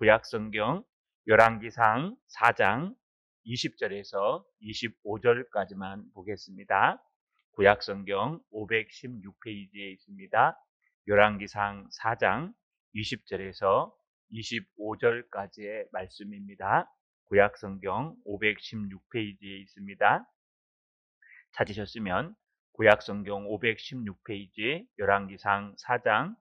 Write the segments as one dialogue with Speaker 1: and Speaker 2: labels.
Speaker 1: 구약성경 열왕기상 4장 20절에서 25절까지만 보겠습니다. 구약성경 516페이지에 있습니다. 열왕기상 4장 20절에서 25절까지의 말씀입니다. 구약성경 516페이지에 있습니다. 찾으셨으면 구약성경 516페이지 열왕기상 4장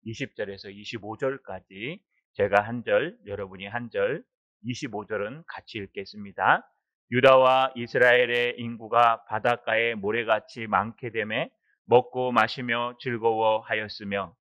Speaker 1: 20절에서 25절까지 제가 한 절, 여러분이 한 절, 25절은 같이 읽겠습니다. 유다와 이스라엘의 인구가 바닷가에 모래같이 많게 되매 먹고 마시며 즐거워하였으며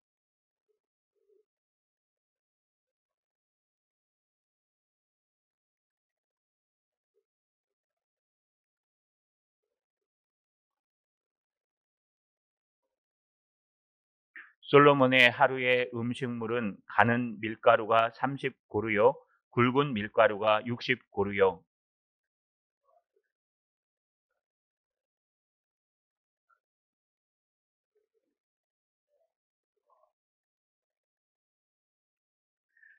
Speaker 1: 솔로몬의 하루의 음식물은 가는 밀가루가 30고루요 굵은 밀가루가 60고루요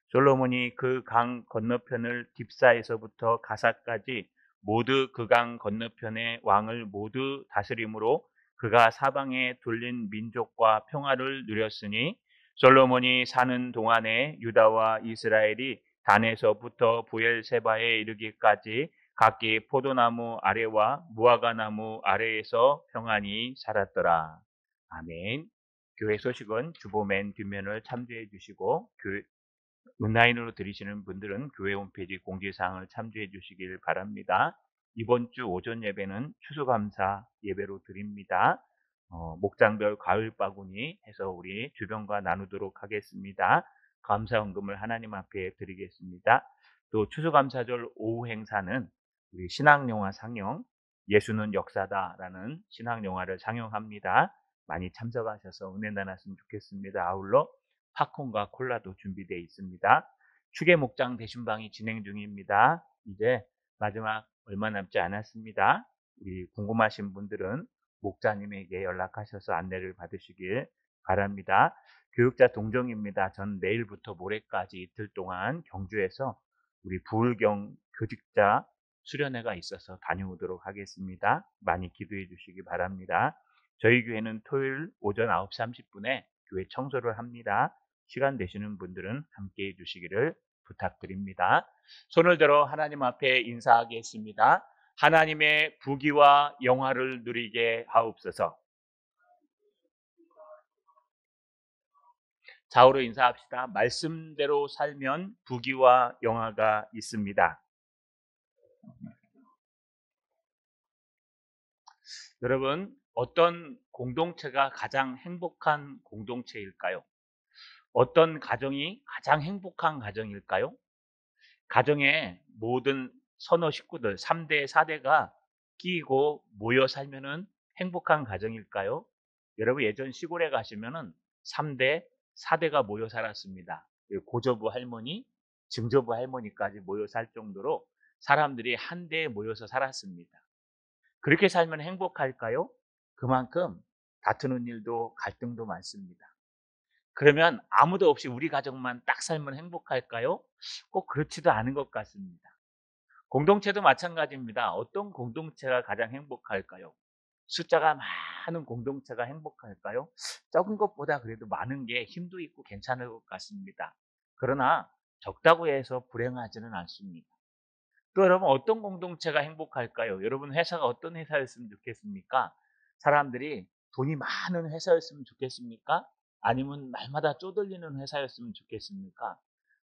Speaker 1: 솔로몬이 그 강 건너편을 딥사에서부터 가사까지 모두 그 강 건너편의 왕을 모두 다스림으로 그가 사방에 둘린 민족과 평화를 누렸으니 솔로몬이 사는 동안에 유다와 이스라엘이 단에서부터 부엘세바에 이르기까지 각기 포도나무 아래와 무화과나무 아래에서 평안히 살았더라. 아멘. 교회 소식은 주보 맨 뒷면을 참조해 주시고 온라인으로 들으시는 분들은 교회 홈페이지 공지사항을 참조해 주시길 바랍니다. 이번 주 오전 예배는 추수감사 예배로 드립니다. 목장별 가을 바구니 해서 우리 주변과 나누도록 하겠습니다. 감사헌금을 하나님 앞에 드리겠습니다. 또 추수감사절 오후 행사는 우리 신학영화 상영 예수는 역사다라는 신학영화를 상영합니다. 많이 참석하셔서 은혜 나눴으면 좋겠습니다. 아울러 팝콘과 콜라도 준비되어 있습니다. 추계 목장 대신방이 진행 중입니다. 이제 마지막 얼마 남지 않았습니다. 우리 궁금하신 분들은 목자님에게 연락하셔서 안내를 받으시길 바랍니다. 교육자 동정입니다. 전 내일부터 모레까지 이틀 동안 경주에서 우리 부울경 교직자 수련회가 있어서 다녀오도록 하겠습니다. 많이 기도해 주시기 바랍니다. 저희 교회는 토요일 오전 9시 30분에 교회 청소를 합니다. 시간 되시는 분들은 함께해 주시기를 부탁드립니다. 손을 들어 하나님 앞에 인사하겠습니다. 하나님의 부귀와 영화를 누리게 하옵소서. 좌우로 인사합시다. 말씀대로 살면 부귀와 영화가 있습니다. 여러분, 어떤 공동체가 가장 행복한 공동체일까요? 어떤 가정이 가장 행복한 가정일까요? 가정의 모든 서너 식구들 3대, 4대가 끼고 모여 살면은 행복한 가정일까요? 여러분 예전 시골에 가시면은 3대, 4대가 모여 살았습니다. 고조부 할머니, 증조부 할머니까지 모여 살 정도로 사람들이 한 대에 모여서 살았습니다. 그렇게 살면 행복할까요? 그만큼 다투는 일도 갈등도 많습니다. 그러면 아무도 없이 우리 가족만 딱 살면 행복할까요? 꼭 그렇지도 않은 것 같습니다. 공동체도 마찬가지입니다. 어떤 공동체가 가장 행복할까요? 숫자가 많은 공동체가 행복할까요? 적은 것보다 그래도 많은 게 힘도 있고 괜찮을 것 같습니다. 그러나 적다고 해서 불행하지는 않습니다. 또 여러분 어떤 공동체가 행복할까요? 여러분 회사가 어떤 회사였으면 좋겠습니까? 사람들이 돈이 많은 회사였으면 좋겠습니까? 아니면 날마다 쪼들리는 회사였으면 좋겠습니까?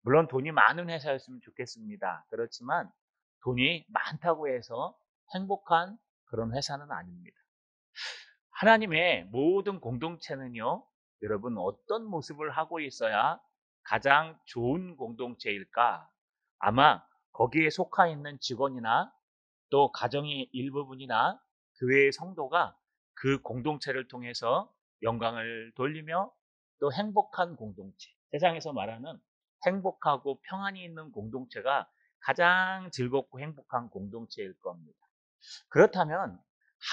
Speaker 1: 물론 돈이 많은 회사였으면 좋겠습니다. 그렇지만 돈이 많다고 해서 행복한 그런 회사는 아닙니다. 하나님의 모든 공동체는요, 여러분 어떤 모습을 하고 있어야 가장 좋은 공동체일까? 아마 거기에 속해 있는 직원이나 또 가정의 일부분이나 교회의 성도가 그 공동체를 통해서 영광을 돌리며 또 행복한 공동체, 세상에서 말하는 행복하고 평안이 있는 공동체가 가장 즐겁고 행복한 공동체일 겁니다. 그렇다면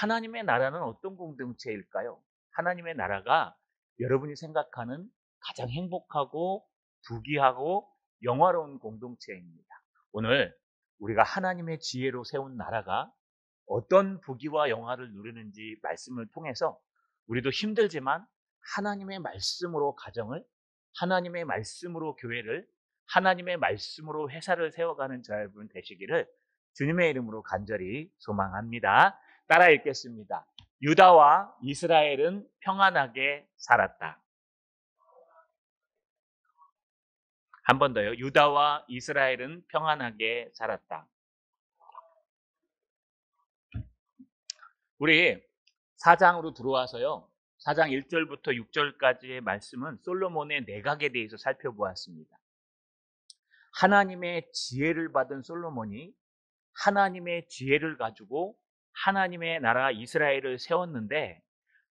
Speaker 1: 하나님의 나라는 어떤 공동체일까요? 하나님의 나라가 여러분이 생각하는 가장 행복하고 부귀하고 영화로운 공동체입니다. 오늘 우리가 하나님의 지혜로 세운 나라가 어떤 부귀와 영화를 누리는지 말씀을 통해서 우리도 힘들지만 하나님의 말씀으로 가정을, 하나님의 말씀으로 교회를, 하나님의 말씀으로 회사를 세워가는 저와 여러분 되시기를 주님의 이름으로 간절히 소망합니다. 따라 읽겠습니다. 유다와 이스라엘은 평안하게 살았다. 한 번 더요. 유다와 이스라엘은 평안하게 살았다. 우리 4장으로 들어와서요. 4장 1절부터 6절까지의 말씀은 솔로몬의 내각에 대해서 살펴보았습니다. 하나님의 지혜를 받은 솔로몬이 하나님의 지혜를 가지고 하나님의 나라 이스라엘을 세웠는데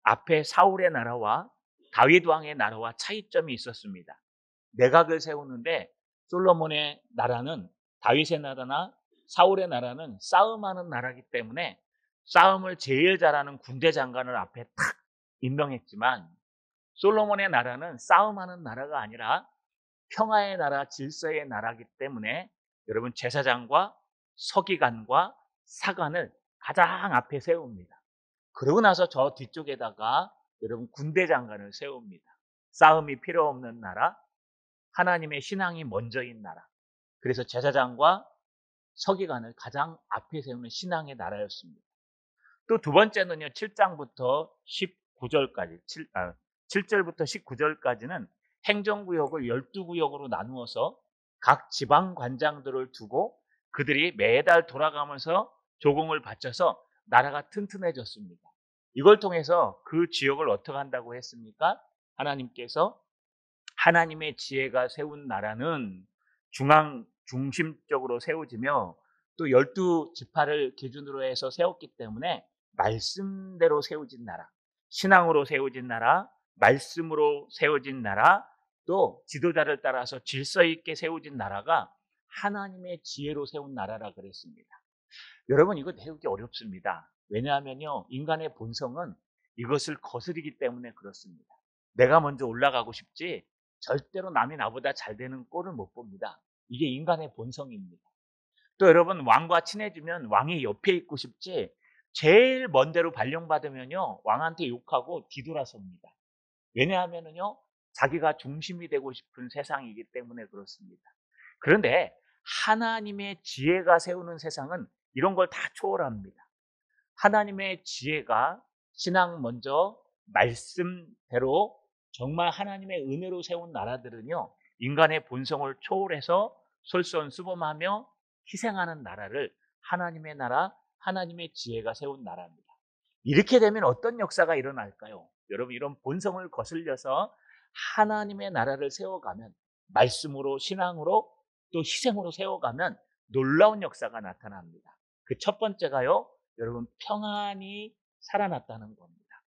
Speaker 1: 앞에 사울의 나라와 다윗 왕의 나라와 차이점이 있었습니다. 내각을 세우는데 솔로몬의 나라는 다윗의 나라나 사울의 나라는 싸움하는 나라이기 때문에 싸움을 제일 잘하는 군대 장관을 앞에 탁 임명했지만 솔로몬의 나라는 싸움하는 나라가 아니라 평화의 나라, 질서의 나라이기 때문에 여러분 제사장과 서기관과 사관을 가장 앞에 세웁니다. 그러고 나서 저 뒤쪽에다가 여러분 군대 장관을 세웁니다. 싸움이 필요 없는 나라, 하나님의 신앙이 먼저인 나라. 그래서 제사장과 서기관을 가장 앞에 세우는 신앙의 나라였습니다. 또 두 번째는요, 7장부터 19절까지, 7절부터 19절까지는 행정구역을 12구역으로 나누어서 각 지방관장들을 두고 그들이 매달 돌아가면서 조공을 바쳐서 나라가 튼튼해졌습니다. 이걸 통해서 그 지역을 어떻게 한다고 했습니까? 하나님께서 하나님의 지혜가 세운 나라는 중심적으로 세워지며 또 12지파를 기준으로 해서 세웠기 때문에 말씀대로 세워진 나라, 신앙으로 세워진 나라, 말씀으로 세워진 나라, 또 지도자를 따라서 질서 있게 세워진 나라가 하나님의 지혜로 세운 나라라 그랬습니다. 여러분 이거 배우기 어렵습니다. 왜냐하면요, 인간의 본성은 이것을 거스르기 때문에 그렇습니다. 내가 먼저 올라가고 싶지 절대로 남이 나보다 잘 되는 꼴을 못 봅니다. 이게 인간의 본성입니다. 또 여러분 왕과 친해지면 왕이 옆에 있고 싶지 제일 먼 데로 발령받으면요 왕한테 욕하고 뒤돌아섭니다. 왜냐하면요 자기가 중심이 되고 싶은 세상이기 때문에 그렇습니다. 그런데 하나님의 지혜가 세우는 세상은 이런 걸 다 초월합니다. 하나님의 지혜가 신앙 먼저 말씀대로 정말 하나님의 은혜로 세운 나라들은요 인간의 본성을 초월해서 솔선수범하며 희생하는 나라를 하나님의 나라, 하나님의 지혜가 세운 나라입니다. 이렇게 되면 어떤 역사가 일어날까요? 여러분 이런 본성을 거슬려서 하나님의 나라를 세워가면 말씀으로 신앙으로 또 희생으로 세워가면 놀라운 역사가 나타납니다. 그 첫 번째가요 여러분 평안이 살아났다는 겁니다.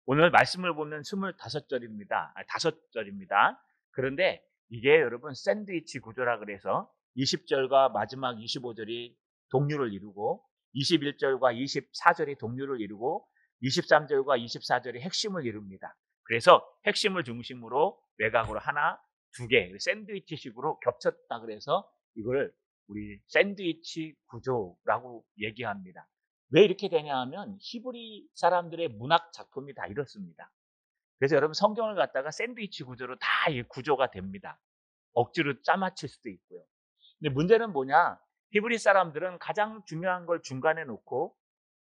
Speaker 1: 오늘 말씀을 보면 25절입니다. 5절입니다. 그런데 이게 여러분 샌드위치 구조라 그래서 20절과 마지막 25절이 동률을 이루고 21절과 24절이 동률을 이루고 23절과 24절이 핵심을 이룹니다. 그래서 핵심을 중심으로 외곽으로 하나, 두 개 샌드위치식으로 겹쳤다 그래서 이걸 우리 샌드위치 구조라고 얘기합니다. 왜 이렇게 되냐 하면 히브리 사람들의 문학 작품이 다 이렇습니다. 그래서 여러분 성경을 갖다가 샌드위치 구조로 다 이 구조가 됩니다. 억지로 짜맞힐 수도 있고요. 근데 문제는 뭐냐? 히브리 사람들은 가장 중요한 걸 중간에 놓고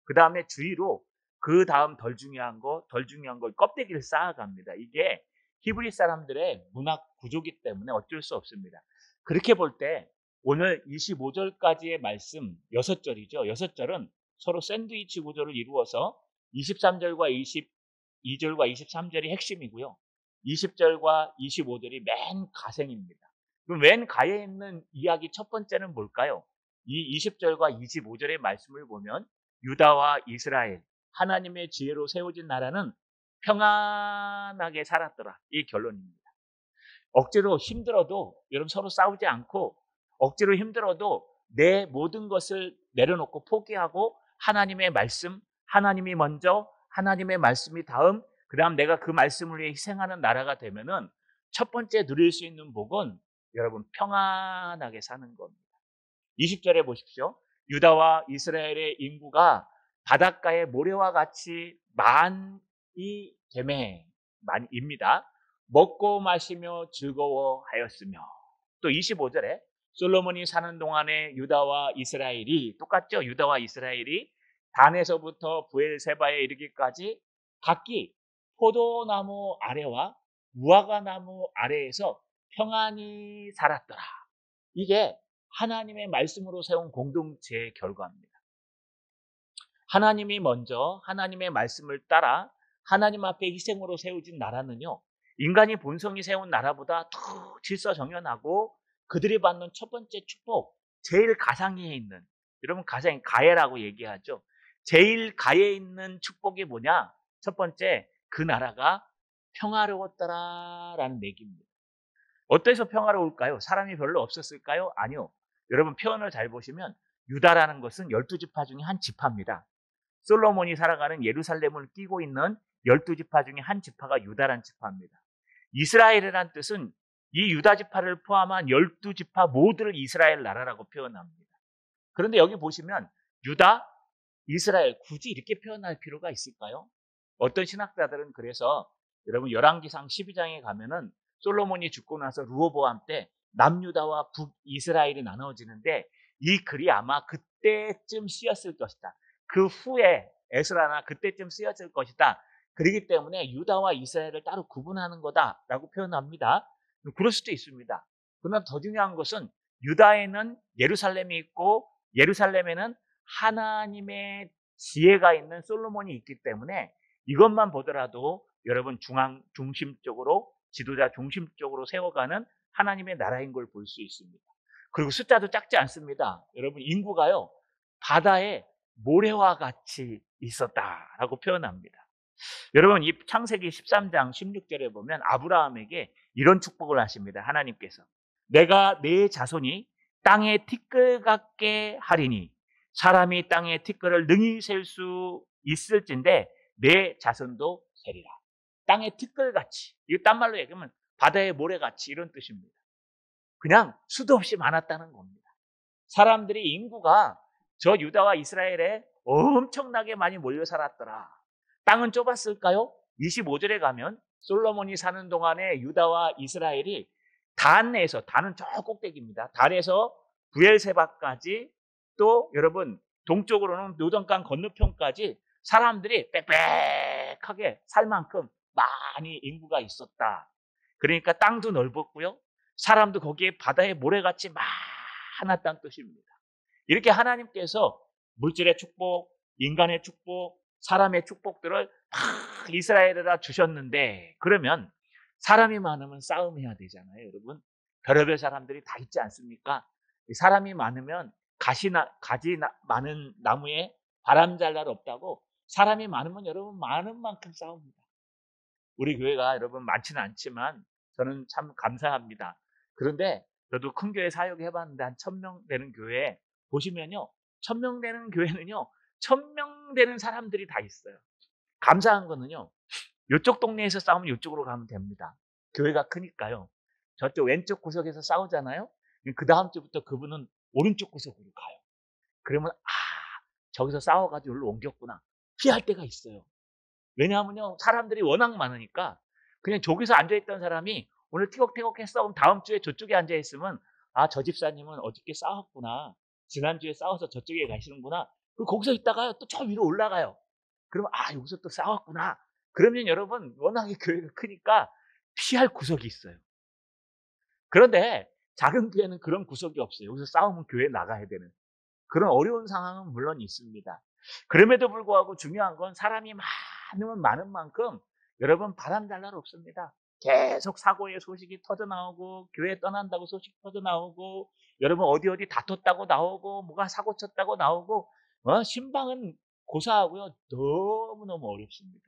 Speaker 1: 그 다음에 주위로 그 다음 덜 중요한 걸 껍데기를 쌓아갑니다. 이게 히브리 사람들의 문학 구조이기 때문에 어쩔 수 없습니다. 그렇게 볼 때 오늘 25절까지의 말씀 6절이죠. 6절은 서로 샌드위치 구조를 이루어서 23절과 22절과 23절이 핵심이고요. 20절과 25절이 맨 가생입니다. 그럼 맨 가에 있는 이야기 첫 번째는 뭘까요? 이 20절과 25절의 말씀을 보면 유다와 이스라엘, 하나님의 지혜로 세워진 나라는 평안하게 살았더라. 이 결론입니다. 억지로 힘들어도 여러분 서로 싸우지 않고 억지로 힘들어도 내 모든 것을 내려놓고 포기하고 하나님의 말씀, 하나님이 먼저, 하나님의 말씀이 다음, 그 다음 내가 그 말씀을 위해 희생하는 나라가 되면은 첫 번째 누릴 수 있는 복은 여러분 평안하게 사는 겁니다. 20절에 보십시오. 유다와 이스라엘의 인구가 바닷가의 모래와 같이 많이 되매 만입니다. 먹고 마시며 즐거워하였으며. 또 25절에 솔로몬이 사는 동안에 유다와 이스라엘이 똑같죠. 유다와 이스라엘이 단에서부터 브엘세바에 이르기까지 각기 포도나무 아래와 무화과나무 아래에서 평안히 살았더라. 이게 하나님의 말씀으로 세운 공동체의 결과입니다. 하나님이 먼저 하나님의 말씀을 따라 하나님 앞에 희생으로 세워진 나라는요, 인간이 본성이 세운 나라보다 더 질서정연하고 그들이 받는 첫 번째 축복, 제일 가상위에 있는, 여러분 가상이 가해라고 얘기하죠. 제일 가해에 있는 축복이 뭐냐? 첫 번째, 그 나라가 평화로웠더라라는 얘기입니다. 어때서 평화로울까요? 사람이 별로 없었을까요? 아니요. 여러분 표현을 잘 보시면 유다라는 것은 12지파 중에 한 지파입니다. 솔로몬이 살아가는 예루살렘을 끼고 있는 12지파 중에 한 지파가 유다란 지파입니다. 이스라엘이란 뜻은 이 유다 지파를 포함한 12지파 모두를 이스라엘 나라라고 표현합니다. 그런데 여기 보시면 유다, 이스라엘 굳이 이렇게 표현할 필요가 있을까요? 어떤 신학자들은 그래서 여러분 열왕기상 12장에 가면은 솔로몬이 죽고 나서 르호보암 때 남유다와 북이스라엘이 나눠지는데 이 글이 아마 그때쯤 쓰였을 것이다. 그 후에 에스라나 그때쯤 쓰였을 것이다. 그렇기 때문에 유다와 이스라엘을 따로 구분하는 거다라고 표현합니다. 그럴 수도 있습니다. 그러나 더 중요한 것은 유다에는 예루살렘이 있고 예루살렘에는 하나님의 지혜가 있는 솔로몬이 있기 때문에 이것만 보더라도 여러분 중심적으로 지도자 중심적으로 세워가는 하나님의 나라인 걸 볼 수 있습니다. 그리고 숫자도 작지 않습니다. 여러분 인구가요 바다에 모래와 같이 있었다라고 표현합니다. 여러분 이 창세기 13장 16절에 보면 아브라함에게 이런 축복을 하십니다. 하나님께서 내가 내 자손이 땅의 티끌 같게 하리니 사람이 땅의 티끌을 능히 셀 수 있을진데 내 자손도 세리라. 땅의 티끌같이, 이거 딴 말로 얘기하면 바다의 모래같이 이런 뜻입니다. 그냥 수도 없이 많았다는 겁니다. 사람들이 인구가 저 유다와 이스라엘에 엄청나게 많이 몰려 살았더라. 땅은 좁았을까요? 25절에 가면 솔로몬이 사는 동안에 유다와 이스라엘이 단에서, 단은 저 꼭대기입니다. 단에서 브엘세바까지 또 여러분 동쪽으로는 요단강 건너편까지 사람들이 빽빽하게 살 만큼 많이 인구가 있었다. 그러니까 땅도 넓었고요. 사람도 거기에 바다의 모래같이 많았다는 뜻입니다. 이렇게 하나님께서 물질의 축복, 인간의 축복, 사람의 축복들을 막 이스라엘에다 주셨는데 그러면 사람이 많으면 싸움해야 되잖아요. 여러분 별의별 사람들이 다 있지 않습니까? 사람이 많으면 가지 많은 나무에 바람 잘 날 없다고 사람이 많으면 여러분 많은 만큼 싸웁니다. 우리 교회가 여러분 많지는 않지만 저는 참 감사합니다. 그런데 저도 큰 교회 사역해봤는데 한 1000명 되는 교회에 보시면요. 1000명 되는 교회는요. 1000명 되는 사람들이 다 있어요. 감사한 거는요. 이쪽 동네에서 싸우면 이쪽으로 가면 됩니다. 교회가 크니까요. 저쪽 왼쪽 구석에서 싸우잖아요. 그 다음 주부터 그분은 오른쪽 구석으로 가요. 그러면 저기서 싸워가지고 여기로 옮겼구나. 피할 때가 있어요. 왜냐하면요. 사람들이 워낙 많으니까 그냥 저기서 앉아있던 사람이 오늘 티격태격 했어. 그럼 다음 주에 저쪽에 앉아있으면 저 집사님은 어저께 싸웠구나. 지난주에 싸워서 저쪽에 가시는구나. 그리고 거기서 있다가요. 또 저 위로 올라가요. 그러면 여기서 또 싸웠구나. 그러면 여러분 워낙에 교회가 크니까 피할 구석이 있어요. 그런데 작은 교회는 그런 구석이 없어요. 여기서 싸우면 교회 나가야 되는 그런 어려운 상황은 물론 있습니다. 그럼에도 불구하고 중요한 건 사람이 많으면 많은 만큼 여러분 바람 잘 날 없습니다. 계속 사고의 소식이 터져나오고 교회 떠난다고 소식 터져나오고 여러분 어디 다퉜다고 나오고 뭐가 사고 쳤다고 나오고 신방은 고사하고요. 너무너무 어렵습니다.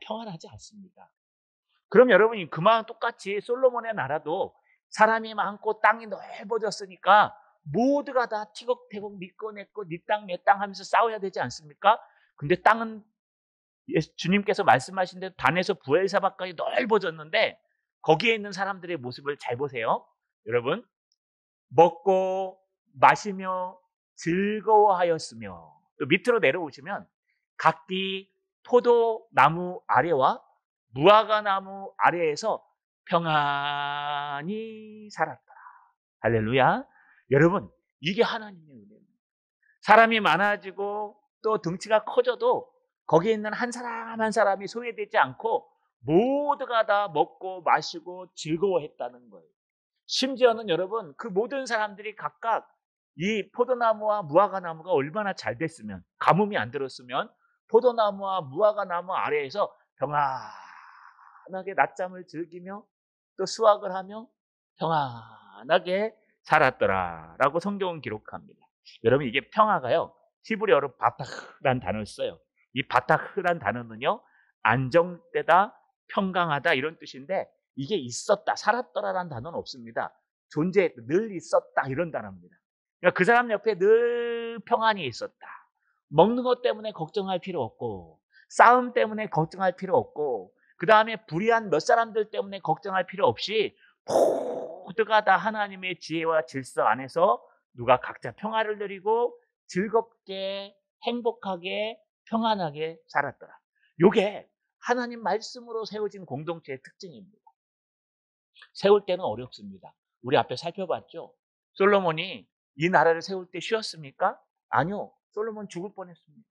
Speaker 1: 평안하지 않습니다. 그럼 여러분이 그만 똑같이 솔로몬의 나라도 사람이 많고 땅이 넓어졌으니까 모두가 다 티격태격 믿고냈고 네 땅 내 땅 하면서 싸워야 되지 않습니까? 근데 땅은 주님께서 말씀하신 대로 단에서 브엘사바까지 넓어졌는데 거기에 있는 사람들의 모습을 잘 보세요. 여러분, 먹고 마시며 즐거워하였으며, 또 밑으로 내려오시면 각기 포도나무 아래와 무화과나무 아래에서 평안히 살았더라. 할렐루야. 여러분, 이게 하나님의 은혜입니다. 사람이 많아지고 또 덩치가 커져도 거기에 있는 한 사람 한 사람이 소외되지 않고 모두가 다 먹고 마시고 즐거워했다는 거예요. 심지어는 여러분, 그 모든 사람들이 각각 이 포도나무와 무화과나무가 얼마나 잘 됐으면, 가뭄이 안 들었으면 포도나무와 무화과나무 아래에서 평안하게 낮잠을 즐기며 또 수확을 하며 평안하게 살았더라라고 성경은 기록합니다. 여러분, 이게 평화가요, 히브리어로 바타흐란 단어를 써요. 이 바타흐란 단어는요, 안정되다, 평강하다 이런 뜻인데, 이게 있었다, 살았더라라는 단어는 없습니다. 존재했다, 늘 있었다 이런 단어입니다. 그러니까 그 사람 옆에 늘 평안이 있었다. 먹는 것 때문에 걱정할 필요 없고, 싸움 때문에 걱정할 필요 없고, 그 다음에 불의한 몇 사람들 때문에 걱정할 필요 없이 모두가 다 하나님의 지혜와 질서 안에서 누가 각자 평화를 누리고 즐겁게 행복하게 평안하게 살았더라. 이게 하나님 말씀으로 세워진 공동체의 특징입니다. 세울 때는 어렵습니다. 우리 앞에 살펴봤죠. 솔로몬이 이 나라를 세울 때 쉬웠습니까? 아니요. 솔로몬 죽을 뻔했습니다.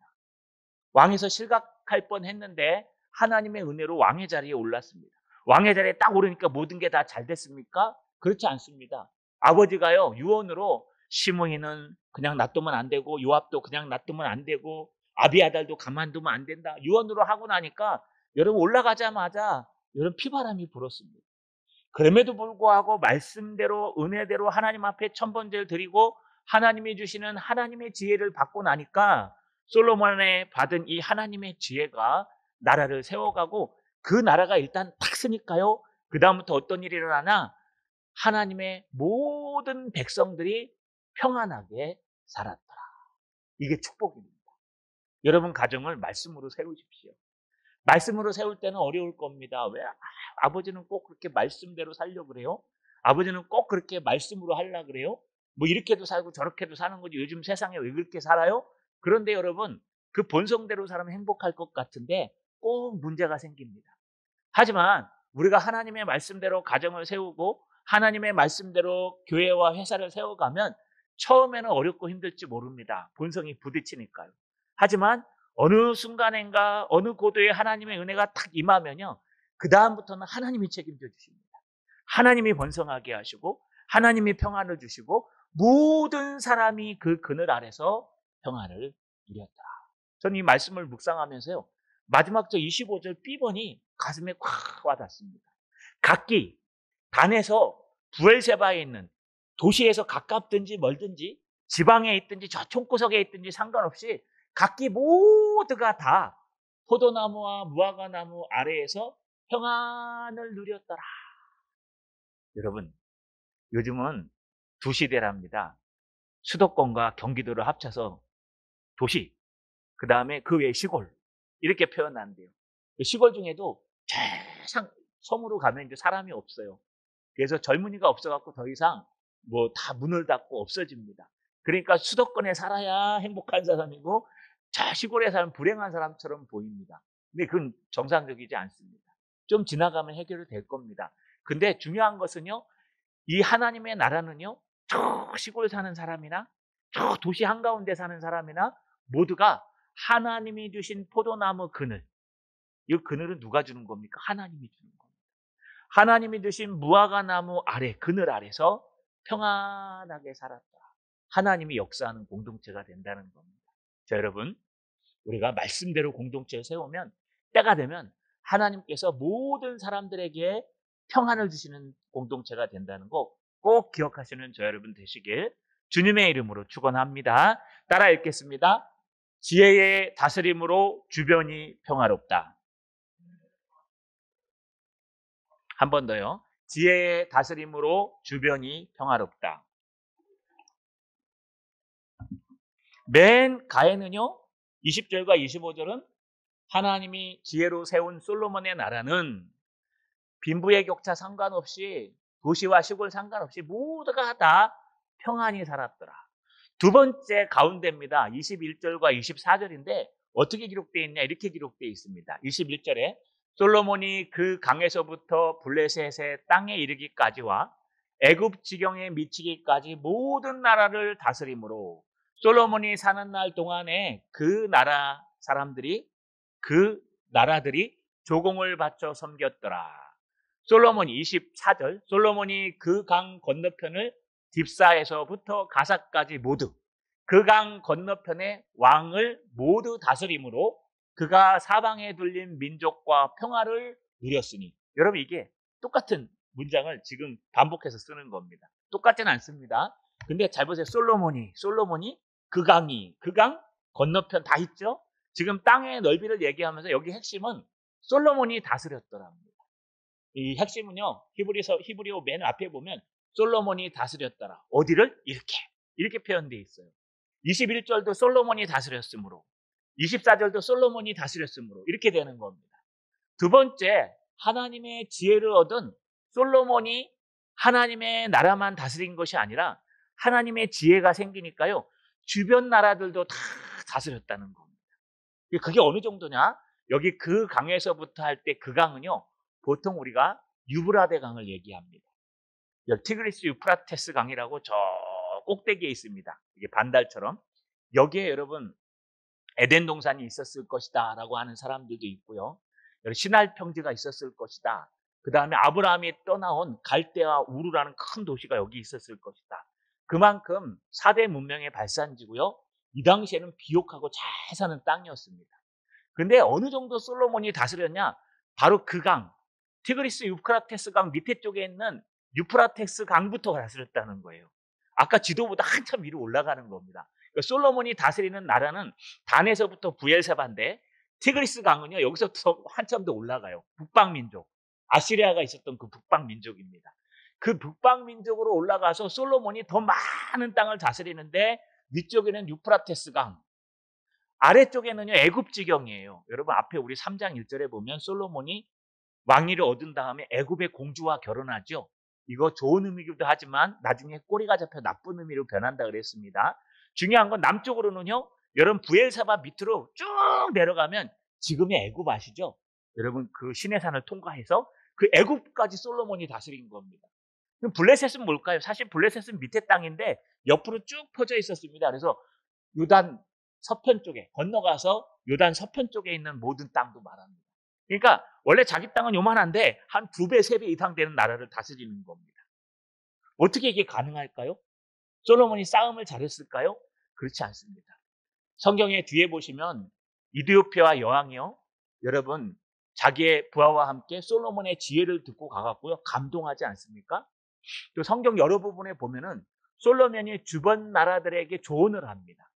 Speaker 1: 왕에서 실각할 뻔했는데 하나님의 은혜로 왕의 자리에 올랐습니다. 왕의 자리에 딱 오르니까 모든 게 다 잘 됐습니까? 그렇지 않습니다. 아버지가요, 유언으로 시므이는 그냥 놔두면 안 되고, 요압도 그냥 놔두면 안 되고, 아비아달도 가만두면 안 된다, 유언으로 하고 나니까 여러분, 올라가자마자 여러분 피바람이 불었습니다. 그럼에도 불구하고 말씀대로 은혜대로 하나님 앞에 천번제를 드리고 하나님이 주시는 하나님의 지혜를 받고 나니까 솔로몬에 받은 이 하나님의 지혜가 나라를 세워가고, 그 나라가 일단 탁 서니까요, 그 다음부터 어떤 일이 일어나나, 하나님의 모든 백성들이 평안하게 살았더라. 이게 축복입니다. 여러분 가정을 말씀으로 세우십시오. 말씀으로 세울 때는 어려울 겁니다. 왜 아버지는 꼭 그렇게 말씀대로 살려고 그래요? 아버지는 꼭 그렇게 말씀으로 하려고 그래요? 뭐 이렇게도 살고 저렇게도 사는 거지, 요즘 세상에 왜 그렇게 살아요? 그런데 여러분, 그 본성대로 살면 행복할 것 같은데 꼭 문제가 생깁니다. 하지만 우리가 하나님의 말씀대로 가정을 세우고 하나님의 말씀대로 교회와 회사를 세워가면 처음에는 어렵고 힘들지 모릅니다. 본성이 부딪히니까요. 하지만 어느 순간인가 어느 고도에 하나님의 은혜가 탁 임하면요, 그 다음부터는 하나님이 책임져 주십니다. 하나님이 번성하게 하시고 하나님이 평안을 주시고 모든 사람이 그 그늘 아래서 평안을 누렸더라. 저는 이 말씀을 묵상하면서요, 마지막 저 25절 B번이 가슴에 콱 와닿습니다. 각기 단에서 부엘세바에 있는, 도시에서 가깝든지 멀든지 지방에 있든지 저 촌구석에 있든지 상관없이 각기 모두가 다 포도나무와 무화과나무 아래에서 평안을 누렸더라. 여러분, 요즘은 두 시대랍니다. 수도권과 경기도를 합쳐서 도시, 그 다음에 그 외에 시골, 이렇게 표현한대요. 시골 중에도 섬으로 가면 이제 사람이 없어요. 그래서 젊은이가 없어갖고 더 이상 뭐 다 문을 닫고 없어집니다. 그러니까 수도권에 살아야 행복한 사람이고 저 시골에 사는 불행한 사람처럼 보입니다. 근데 그건 정상적이지 않습니다. 좀 지나가면 해결이 될 겁니다. 근데 중요한 것은요, 이 하나님의 나라는요, 저 시골 사는 사람이나 저 도시 한가운데 사는 사람이나 모두가 하나님이 주신 포도나무 그늘, 이 그늘은 누가 주는 겁니까? 하나님이 주는 겁니다. 하나님이 주신 무화과나무 아래, 그늘 아래서 평안하게 살았다. 하나님이 역사하는 공동체가 된다는 겁니다. 자, 여러분, 우리가 말씀대로 공동체를 세우면 때가 되면 하나님께서 모든 사람들에게 평안을 주시는 공동체가 된다는 거 꼭 기억하시는 저 여러분 되시길 주님의 이름으로 축원합니다. 따라 읽겠습니다. 지혜의 다스림으로 주변이 평화롭다. 한 번 더요. 지혜의 다스림으로 주변이 평화롭다. 맨 가에는요, 20절과 25절은 하나님이 지혜로 세운 솔로몬의 나라는 빈부의 격차 상관없이 도시와 시골 상관없이 모두가 다 평안히 살았더라. 두 번째 가운데입니다. 21절과 24절인데 어떻게 기록되어 있냐? 이렇게 기록되어 있습니다. 21절에 솔로몬이 그 강에서부터 블레셋의 땅에 이르기까지와 애굽 지경에 미치기까지 모든 나라를 다스림으로 솔로몬이 사는 날 동안에 그 나라들이 조공을 바쳐 섬겼더라. 솔로몬이 24절 솔로몬이 그 강 건너편을 딥사에서부터 가사까지 모두 그 강 건너편의 왕을 모두 다스림으로 그가 사방에 둘린 민족과 평화를 누렸으니. 여러분, 이게 똑같은 문장을 지금 반복해서 쓰는 겁니다. 똑같지는 않습니다. 근데 잘 보세요. 솔로몬이 그 강 건너편 다 있죠. 지금 땅의 넓이를 얘기하면서 여기 핵심은 솔로몬이 다스렸더랍니다. 이 핵심은요, 히브리어 맨 앞에 보면 솔로몬이 다스렸더라. 어디를? 이렇게 표현되어 있어요. 21절도 솔로몬이 다스렸으므로, 24절도 솔로몬이 다스렸으므로 이렇게 되는 겁니다. 두 번째, 하나님의 지혜를 얻은 솔로몬이 하나님의 나라만 다스린 것이 아니라 하나님의 지혜가 생기니까요, 주변 나라들도 다 다스렸다는 겁니다. 그게 어느 정도냐? 여기 그 강에서부터 할 때 그 강은요, 보통 우리가 유브라데 강을 얘기합니다. 티그리스 유프라테스 강이라고 저 꼭대기에 있습니다. 이게 반달처럼. 여기에 여러분 에덴 동산이 있었을 것이다 라고 하는 사람들도 있고요. 시날 평지가 있었을 것이다. 그 다음에 아브라함이 떠나온 갈대와 우르라는 큰 도시가 여기 있었을 것이다. 그만큼 4대 문명의 발산지고요. 이 당시에는 비옥하고 잘 사는 땅이었습니다. 근데 어느 정도 솔로몬이 다스렸냐? 바로 그 강, 티그리스 유프라테스 강 밑에 쪽에 있는 유프라테스 강부터 다스렸다는 거예요. 아까 지도보다 한참 위로 올라가는 겁니다. 그러니까 솔로몬이 다스리는 나라는 단에서부터 부엘세바인데 티그리스 강은요, 여기서부터 한참 더 올라가요. 북방민족, 아시리아가 있었던 그 북방민족입니다. 그 북방민족으로 올라가서 솔로몬이 더 많은 땅을 다스리는데 위쪽에는 유프라테스 강, 아래쪽에는요 애굽 지경이에요. 여러분, 앞에 우리 3장 1절에 보면 솔로몬이 왕위를 얻은 다음에 애굽의 공주와 결혼하죠. 이거 좋은 의미기도 하지만 나중에 꼬리가 잡혀 나쁜 의미로 변한다 그랬습니다. 중요한 건 남쪽으로는요, 여러분 부엘사바 밑으로 쭉 내려가면 지금의 애굽 아시죠? 여러분, 그 시내산을 통과해서 그 애굽까지 솔로몬이 다스린 겁니다. 그럼 블레셋은 뭘까요? 사실 블레셋은 밑에 땅인데 옆으로 쭉 퍼져 있었습니다. 그래서 요단 서편 쪽에 건너가서 요단 서편 쪽에 있는 모든 땅도 말합니다. 그러니까 원래 자기 땅은 요만한데 한 2배, 3배 이상 되는 나라를 다스리는 겁니다. 어떻게 이게 가능할까요? 솔로몬이 싸움을 잘했을까요? 그렇지 않습니다. 성경의 뒤에 보시면 이디오피아 여왕이요, 여러분 자기의 부하와 함께 솔로몬의 지혜를 듣고 가갖고요, 감동하지 않습니까? 또 성경 여러 부분에 보면은 솔로몬이 주변 나라들에게 조언을 합니다.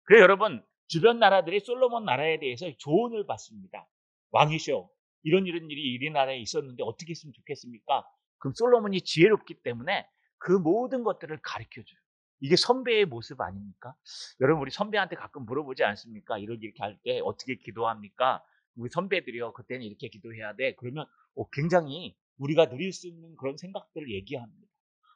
Speaker 1: 그래서 여러분, 주변 나라들이 솔로몬 나라에 대해서 조언을 받습니다. 왕이시여, 이런 일이 이 나라에 있었는데 어떻게 했으면 좋겠습니까? 그럼 솔로몬이 지혜롭기 때문에 그 모든 것들을 가르쳐줘요. 이게 선배의 모습 아닙니까? 여러분, 우리 선배한테 가끔 물어보지 않습니까? 이렇게 할 때 어떻게 기도합니까? 우리 선배들이요, 그때는 이렇게 기도해야 돼. 그러면 굉장히 우리가 누릴 수 있는 그런 생각들을 얘기합니다.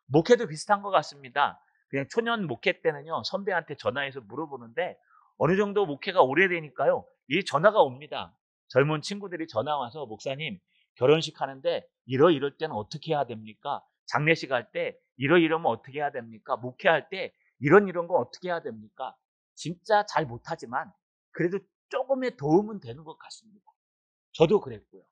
Speaker 1: 목회도 비슷한 것 같습니다. 그냥 초년 목회 때는요, 선배한테 전화해서 물어보는데 어느 정도 목회가 오래되니까요, 이 전화가 옵니다. 젊은 친구들이 전화 와서, 목사님 결혼식 하는데 이럴 때는 어떻게 해야 됩니까? 장례식 할 때 이러면 어떻게 해야 됩니까? 목회할 때 이런 거 어떻게 해야 됩니까? 진짜 잘 못하지만 그래도 조금의 도움은 되는 것 같습니다. 저도 그랬고요.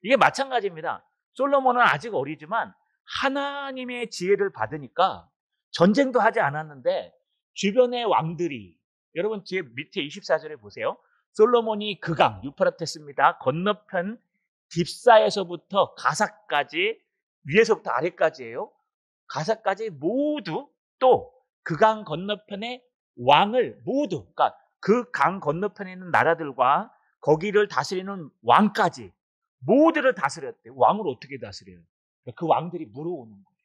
Speaker 1: 이게 마찬가지입니다. 솔로몬은 아직 어리지만 하나님의 지혜를 받으니까 전쟁도 하지 않았는데 주변의 왕들이, 여러분 뒤에 밑에 24절에 보세요. 솔로몬이 그 강, 유프라테스입니다. 건너편 딥사에서부터 가사까지, 위에서부터 아래까지예요. 가사까지 모두, 또 그 강 건너편의 왕을 모두, 그러니까 그 강 건너편에 있는 나라들과 거기를 다스리는 왕까지 모두를 다스렸대요. 왕을 어떻게 다스려요? 그 왕들이 물어오는 거예요.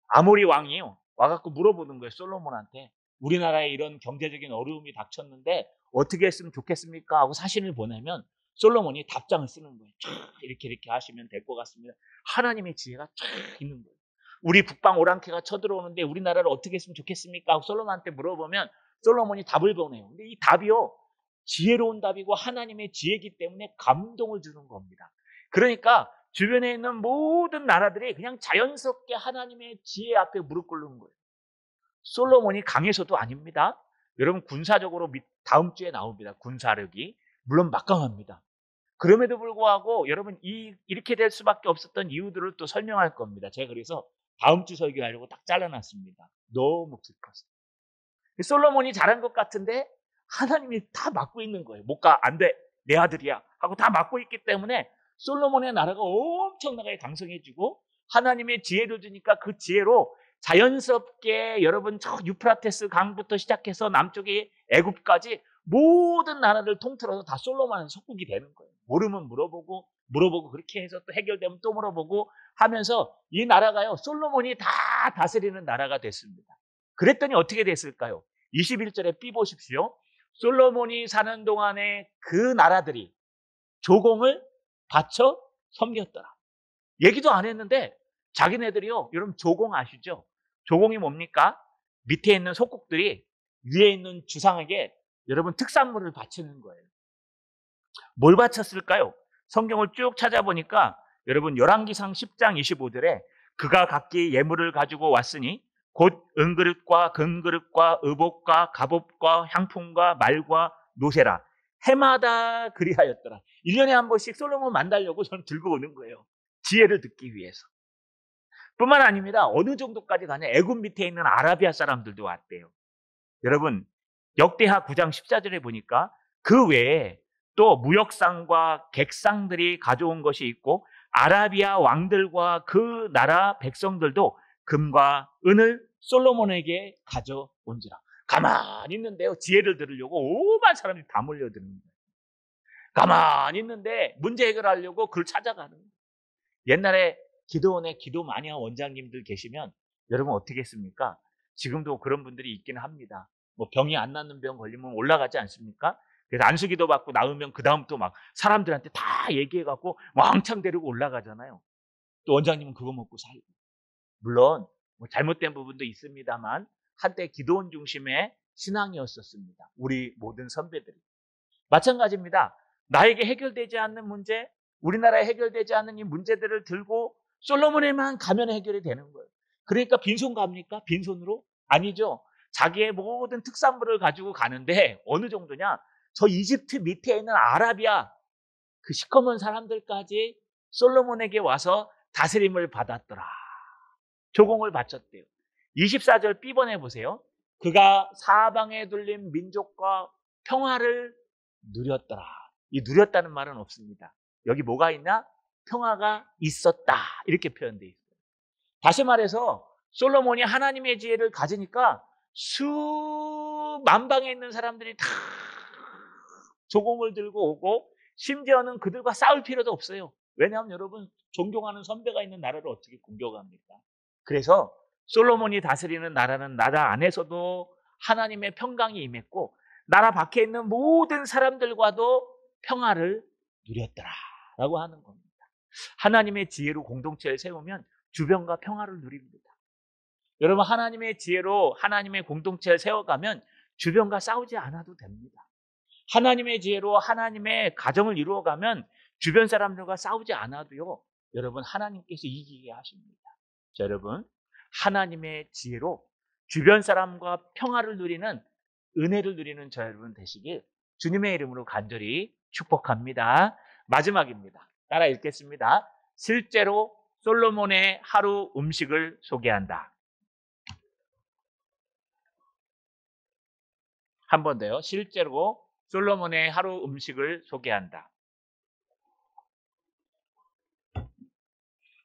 Speaker 1: 아모리 왕이요, 와갖고 물어보는 거예요, 솔로몬한테. 우리나라에 이런 경제적인 어려움이 닥쳤는데 어떻게 했으면 좋겠습니까? 하고 사신을 보내면 솔로몬이 답장을 쓰는 거예요. 이렇게 하시면 될 것 같습니다. 하나님의 지혜가 쫙 있는 거예요. 우리 북방 오랑캐가 쳐들어오는데 우리나라를 어떻게 했으면 좋겠습니까? 하고 솔로몬한테 물어보면 솔로몬이 답을 보내요. 근데 이 답이요, 지혜로운 답이고 하나님의 지혜이기 때문에 감동을 주는 겁니다. 그러니까 주변에 있는 모든 나라들이 그냥 자연스럽게 하나님의 지혜 앞에 무릎 꿇는 거예요. 솔로몬이 강해서도 아닙니다. 여러분 군사적으로 다음 주에 나옵니다. 군사력이. 물론 막강합니다. 그럼에도 불구하고 여러분 이렇게 될 수밖에 없었던 이유들을 또 설명할 겁니다. 제가 그래서 다음 주 설교하려고 딱 잘라놨습니다. 너무 깊어서. 솔로몬이 잘한 것 같은데 하나님이 다 막고 있는 거예요. 못 가, 안 돼, 내 아들이야 하고 다 막고 있기 때문에 솔로몬의 나라가 엄청나게 강성해지고 하나님의 지혜를 주니까 그 지혜로 자연스럽게 여러분 저 유프라테스 강부터 시작해서 남쪽의 애굽까지 모든 나라를 통틀어서 다 솔로몬은 속국이 되는 거예요. 모르면 물어보고 그렇게 해서 또 해결되면 또 물어보고 하면서 이 나라가요, 솔로몬이 다 다스리는 나라가 됐습니다. 그랬더니 어떻게 됐을까요? 21절에 B 보십시오. 솔로몬이 사는 동안에 그 나라들이 조공을 바쳐 섬겼더라. 얘기도 안 했는데 자기네들이요, 여러분 조공 아시죠? 조공이 뭡니까? 밑에 있는 속국들이 위에 있는 주상에게 여러분 특산물을 바치는 거예요. 뭘 바쳤을까요? 성경을 쭉 찾아보니까 여러분 열왕기상 10장 25절에 그가 각기 예물을 가지고 왔으니 곧 은그릇과 금그릇과 의복과 갑옷과 향품과 말과 노새라 해마다 그리하였더라. 1년에 한 번씩 솔로몬 만나려고 저는 들고 오는 거예요. 지혜를 듣기 위해서. 뿐만 아닙니다. 어느 정도까지 가냐, 애굽 밑에 있는 아라비아 사람들도 왔대요. 여러분 역대하 9장 14절에 보니까 그 외에 또 무역상과 객상들이 가져온 것이 있고 아라비아 왕들과 그 나라 백성들도 금과 은을 솔로몬에게 가져온지라. 가만히 있는데요, 지혜를 들으려고 오만 사람이 다 몰려드는 거예요. 가만히 있는데 문제 해결하려고 그걸 찾아가는 거예요. 옛날에 기도원에 기도 많이 한 원장님들 계시면 여러분 어떻게 했습니까? 지금도 그런 분들이 있긴 합니다. 뭐 병이 안 낫는 병 걸리면 올라가지 않습니까? 그래서 안수기도 받고 나오면 그 다음 또 막 사람들한테 다 얘기해갖고 왕창 데리고 올라가잖아요. 또 원장님은 그거 먹고 살고. 물론 뭐 잘못된 부분도 있습니다만 한때 기도원 중심의 신앙이었었습니다. 우리 모든 선배들이. 마찬가지입니다. 나에게 해결되지 않는 문제, 우리나라에 해결되지 않는 이 문제들을 들고 솔로몬에만 가면 해결이 되는 거예요. 그러니까 빈손 갑니까? 빈손으로? 아니죠. 자기의 모든 특산물을 가지고 가는데 어느 정도냐? 저 이집트 밑에 있는 아라비아 그 시커먼 사람들까지 솔로몬에게 와서 다스림을 받았더라. 조공을 바쳤대요. 24절 B번에 보세요. 그가 사방에 둘린 민족과 평화를 누렸더라. 이 누렸다는 말은 없습니다. 여기 뭐가 있나? 평화가 있었다. 이렇게 표현되어 있어요. 다시 말해서 솔로몬이 하나님의 지혜를 가지니까 수만방에 있는 사람들이 다 조공을 들고 오고 심지어는 그들과 싸울 필요도 없어요. 왜냐하면 여러분 존경하는 선배가 있는 나라를 어떻게 공격합니까? 그래서 솔로몬이 다스리는 나라는 나라 안에서도 하나님의 평강이 임했고 나라 밖에 있는 모든 사람들과도 평화를 누렸더라 라고 하는 겁니다. 하나님의 지혜로 공동체를 세우면 주변과 평화를 누립니다. 여러분 하나님의 지혜로 하나님의 공동체를 세워가면 주변과 싸우지 않아도 됩니다. 하나님의 지혜로 하나님의 가정을 이루어가면 주변 사람들과 싸우지 않아도요, 여러분 하나님께서 이기게 하십니다. 자, 여러분 하나님의 지혜로 주변 사람과 평화를 누리는 은혜를 누리는 저 여러분 되시길 주님의 이름으로 간절히 축복합니다. 마지막입니다. 따라 읽겠습니다. 실제로 솔로몬의 하루 음식을 소개한다. 한 번 더요. 실제로 솔로몬의 하루 음식을 소개한다.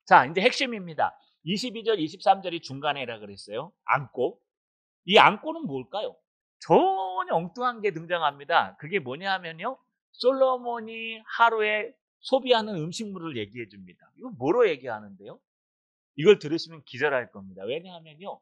Speaker 1: 자, 이제 핵심입니다. 22절, 23절이 중간에라 그랬어요. 안고. 이 안고는 뭘까요? 전혀 엉뚱한 게 등장합니다. 그게 뭐냐 하면요, 솔로몬이 하루에 소비하는 음식물을 얘기해 줍니다. 이거 뭐로 얘기하는데요? 이걸 들으시면 기절할 겁니다. 왜냐하면요,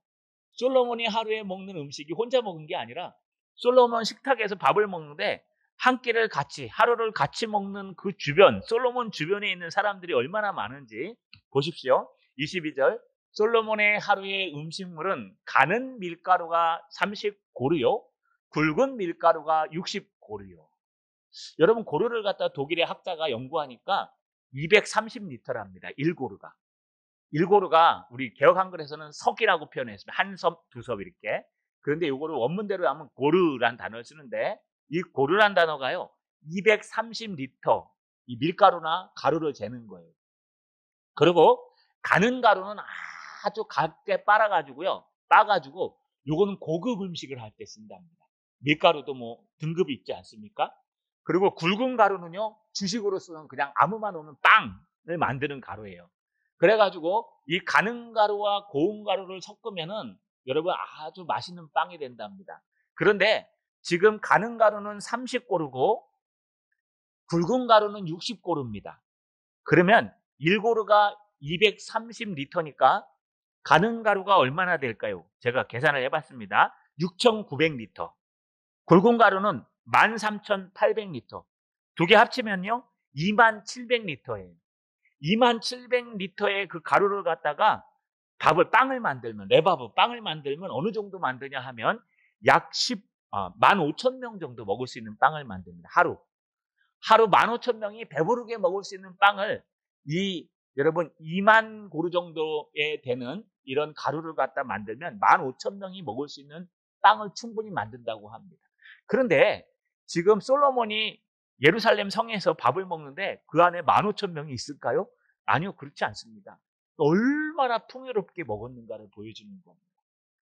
Speaker 1: 솔로몬이 하루에 먹는 음식이 혼자 먹은 게 아니라 솔로몬 식탁에서 밥을 먹는데 한 끼를 같이, 하루를 같이 먹는 그 주변, 솔로몬 주변에 있는 사람들이 얼마나 많은지 보십시오. 22절. 솔로몬의 하루의 음식물은 가는 밀가루가 30고르요, 굵은 밀가루가 60고르요. 여러분, 고르를 갖다 독일의 학자가 연구하니까 230리터랍니다. 1고르가. 1고르가 우리 개혁 한글에서는 석이라고 표현했습니다. 한 섭, 두 섭 이렇게. 그런데 이거를 원문대로 하면 고르란 단어를 쓰는데, 이 고르란 단어가요, 230리터 이 밀가루나 가루를 재는 거예요. 그리고 가는 가루는 아주 굵게 빨아가지고요, 빠가지고 요거는 고급 음식을 할 때 쓴답니다. 밀가루도 뭐 등급이 있지 않습니까? 그리고 굵은 가루는요, 주식으로 쓰는 그냥 아무만 오는 빵을 만드는 가루예요. 그래가지고 이 가는 가루와 고운 가루를 섞으면은 여러분 아주 맛있는 빵이 된답니다. 그런데 지금 가는 가루는 30고르고 굵은 가루는 60고르입니다. 그러면 1고르가 230리터니까 가는 가루가 얼마나 될까요? 제가 계산을 해봤습니다. 6,900리터. 굵은 가루는 13,800리터. 두 개 합치면요, 27,000리터예요. 27,000리터의 그 가루를 갖다가 빵을 만들면, 레바브 빵을 만들면 어느 정도 만드냐 하면 약 15,000명 정도 먹을 수 있는 빵을 만듭니다. 하루 15,000명이 배부르게 먹을 수 있는 빵을 여러분 2만 고루 정도에 되는 이런 가루를 갖다 만들면 15,000명이 먹을 수 있는 빵을 충분히 만든다고 합니다. 그런데 지금 솔로몬이 예루살렘 성에서 밥을 먹는데 그 안에 15,000명이 있을까요? 아니요, 그렇지 않습니다. 얼마나 풍요롭게 먹었는가를 보여주는 겁니다.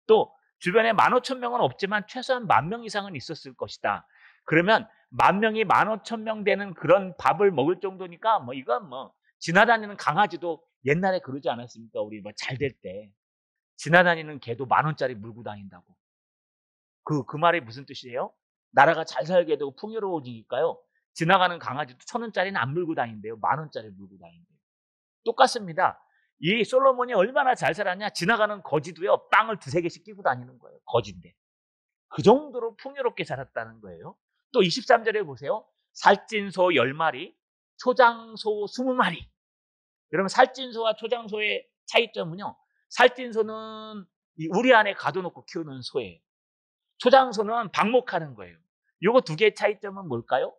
Speaker 1: 또 주변에 15,000명은 없지만 최소한 10,000명 이상은 있었을 것이다. 그러면 10,000명이 15,000명 되는 그런 밥을 먹을 정도니까 이건 지나다니는 강아지도 옛날에 그러지 않았습니까? 우리 잘 될 때 지나다니는 개도 10,000원짜리 물고 다닌다고. 그 말이 무슨 뜻이에요? 나라가 잘 살게 되고 풍요로워지니까요, 지나가는 강아지도 1,000원짜리는 안 물고 다닌대요. 10,000원짜리 물고 다닌대요. 똑같습니다. 이 솔로몬이 얼마나 잘 살았냐? 지나가는 거지도요, 빵을 2-3개씩 끼고 다니는 거예요. 거지인데. 그 정도로 풍요롭게 살았다는 거예요. 또 23절에 보세요. 살찐소 10마리, 초장소 20마리. 여러분, 살찐소와 초장소의 차이점은요, 살찐소는 우리 안에 가둬놓고 키우는 소예요. 초장소는 방목하는 거예요. 요거 두 개의 차이점은 뭘까요?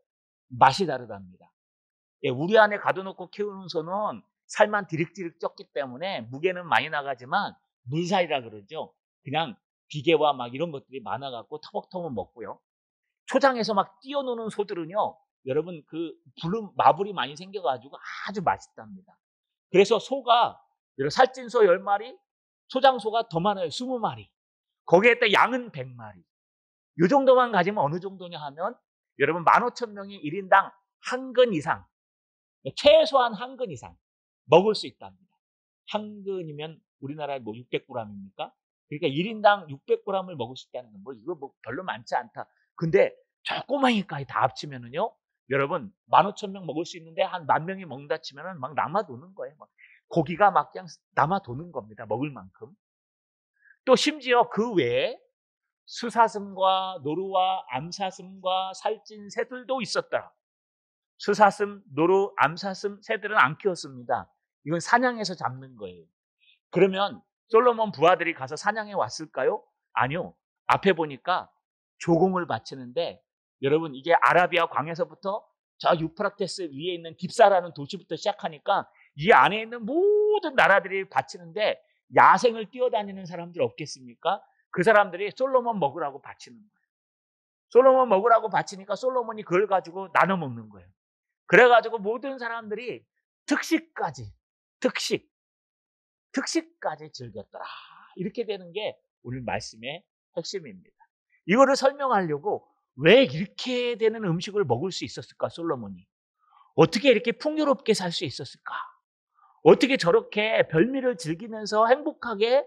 Speaker 1: 맛이 다르답니다. 우리 안에 가둬놓고 키우는 소는 살만 디릭디릭 쪘기 때문에 무게는 많이 나가지만 물살이라 그러죠. 그냥 비계와 이런 것들이 많아갖고 터벅터벅 먹고요. 초장에서 뛰어노는 소들은요, 여러분 마블이 많이 생겨가지고 아주 맛있답니다. 그래서 살찐 소 10마리, 초장소가 더 많아요. 20마리. 거기에 또 양은 100마리. 이 정도만 가지면 어느 정도냐 하면 여러분 15,000명이 1인당 한 근 이상, 최소한 한 근 이상 먹을 수 있답니다. 한 근이면 우리나라에 600g입니까? 그러니까 1인당 600g을 먹을 수 있다는 건 이거 별로 많지 않다. 근데 조그마니까 다 합치면은요, 여러분 15,000명 먹을 수 있는데 한 10,000명이 먹는다 치면은 남아도는 거예요. 고기가 그냥 남아도는 겁니다. 먹을 만큼. 또 심지어 그 외에 수사슴과 노루와 암사슴과 살찐 새들도 있었다. 수사슴, 노루, 암사슴, 새들은 안 키웠습니다. 이건 사냥해서 잡는 거예요. 그러면 솔로몬 부하들이 가서 사냥해 왔을까요? 아니요. 앞에 보니까 조공을 바치는데, 여러분 이게 아라비아 광에서부터 저 유프라테스 위에 있는 깁사라는 도시부터 시작하니까 이 안에 있는 모든 나라들이 바치는데 야생을 뛰어다니는 사람들 없겠습니까? 그 사람들이 솔로몬 먹으라고 바치는 거예요. 솔로몬 먹으라고 바치니까 솔로몬이 그걸 가지고 나눠 먹는 거예요. 그래가지고 모든 사람들이 특식까지 즐겼더라. 이렇게 되는 게 오늘 말씀의 핵심입니다. 이거를 설명하려고 왜 이렇게 되는 음식을 먹을 수 있었을까, 솔로몬이? 어떻게 이렇게 풍요롭게 살 수 있었을까? 어떻게 저렇게 별미를 즐기면서 행복하게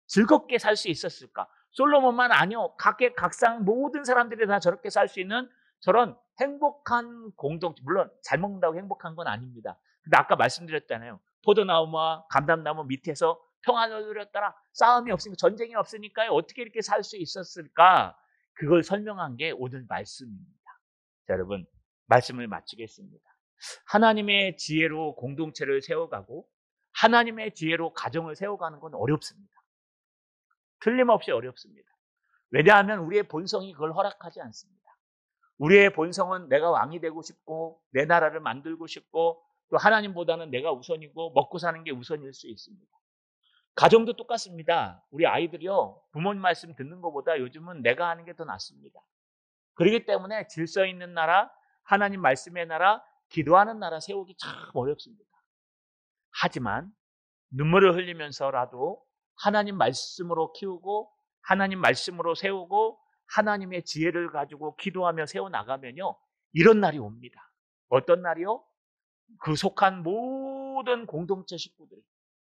Speaker 1: 즐겁게 살 수 있었을까? 솔로몬만 아니요, 각상 모든 사람들이 다 저렇게 살 수 있는 저런 행복한 공동체, 물론 잘 먹는다고 행복한 건 아닙니다. 근데 아까 말씀드렸잖아요. 포도나무와 감람나무 밑에서 평안을 누렸더라. 싸움이 없으니까, 전쟁이 없으니까요, 어떻게 이렇게 살 수 있었을까? 그걸 설명한 게 오늘 말씀입니다. 자, 여러분, 말씀을 마치겠습니다. 하나님의 지혜로 공동체를 세워가고 하나님의 지혜로 가정을 세워가는 건 어렵습니다. 틀림없이 어렵습니다. 왜냐하면 우리의 본성이 그걸 허락하지 않습니다. 우리의 본성은 내가 왕이 되고 싶고 내 나라를 만들고 싶고 또 하나님보다는 내가 우선이고 먹고 사는 게 우선일 수 있습니다. 가정도 똑같습니다. 우리 아이들이요, 부모님 말씀 듣는 것보다 요즘은 내가 하는 게 더 낫습니다. 그렇기 때문에 질서 있는 나라, 하나님 말씀의 나라, 기도하는 나라 세우기 참 어렵습니다. 하지만 눈물을 흘리면서라도 하나님 말씀으로 키우고 하나님 말씀으로 세우고 하나님의 지혜를 가지고 기도하며 세워나가면요, 이런 날이 옵니다. 어떤 날이요? 그 속한 모든 공동체 식구들이,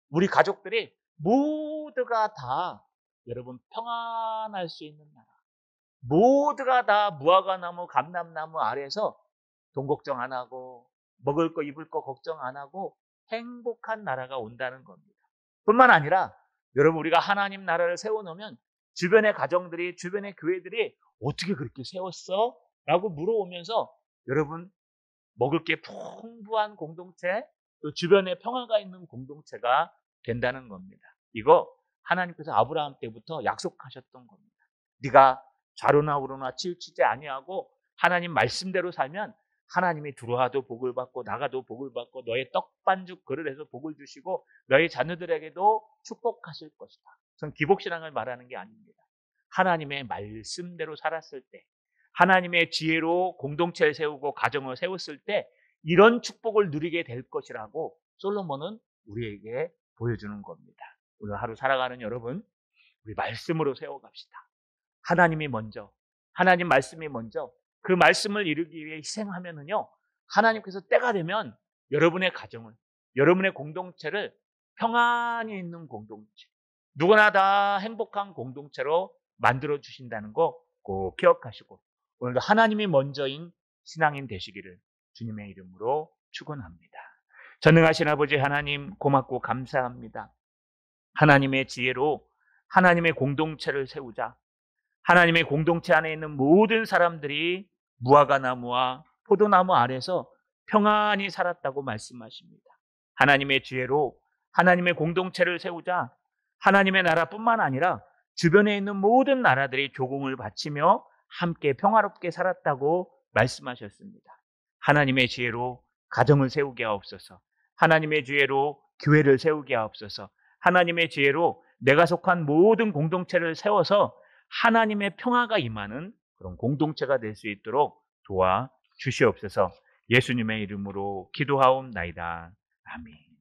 Speaker 1: 우리 가족들이 모두가 다 여러분 평안할 수 있는 나라, 모두가 다 무화과나무, 감람나무 아래에서 돈 걱정 안 하고 먹을 거 입을 거 걱정 안 하고 행복한 나라가 온다는 겁니다. 뿐만 아니라 여러분, 우리가 하나님 나라를 세워놓으면 주변의 가정들이, 주변의 교회들이 어떻게 그렇게 세웠어? 라고 물어오면서 여러분, 먹을 게 풍부한 공동체, 또 주변에 평화가 있는 공동체가 된다는 겁니다. 이거 하나님께서 아브라함 때부터 약속하셨던 겁니다. 네가 좌로나 우로나 치우치지 아니하고 하나님 말씀대로 살면 하나님이 들어와도 복을 받고 나가도 복을 받고 너의 떡반죽 그릇에서 복을 주시고 너의 자녀들에게도 축복하실 것이다. 전 기복신앙을 말하는 게 아닙니다. 하나님의 말씀대로 살았을 때, 하나님의 지혜로 공동체를 세우고 가정을 세웠을 때 이런 축복을 누리게 될 것이라고 솔로몬은 우리에게 보여주는 겁니다. 오늘 하루 살아가는 여러분, 우리 말씀으로 세워갑시다. 하나님이 먼저, 하나님 말씀이 먼저, 그 말씀을 이루기 위해 희생하면은요, 하나님께서 때가 되면 여러분의 가정을, 여러분의 공동체를 평안히 있는 공동체, 누구나 다 행복한 공동체로 만들어 주신다는 거 꼭 기억하시고 오늘도 하나님이 먼저인 신앙인 되시기를 주님의 이름으로 축원합니다. 전능하신 아버지 하나님, 고맙고 감사합니다. 하나님의 지혜로 하나님의 공동체를 세우자. 하나님의 공동체 안에 있는 모든 사람들이 무화과나무와 포도나무 아래서 평안히 살았다고 말씀하십니다. 하나님의 지혜로 하나님의 공동체를 세우자. 하나님의 나라뿐만 아니라 주변에 있는 모든 나라들이 조공을 바치며 함께 평화롭게 살았다고 말씀하셨습니다. 하나님의 지혜로 가정을 세우게 하옵소서. 하나님의 지혜로 교회를 세우게 하옵소서. 하나님의 지혜로 내가 속한 모든 공동체를 세워서 하나님의 평화가 임하는 그런 공동체가 될 수 있도록 도와 주시옵소서. 예수님의 이름으로 기도하옵나이다. 아멘.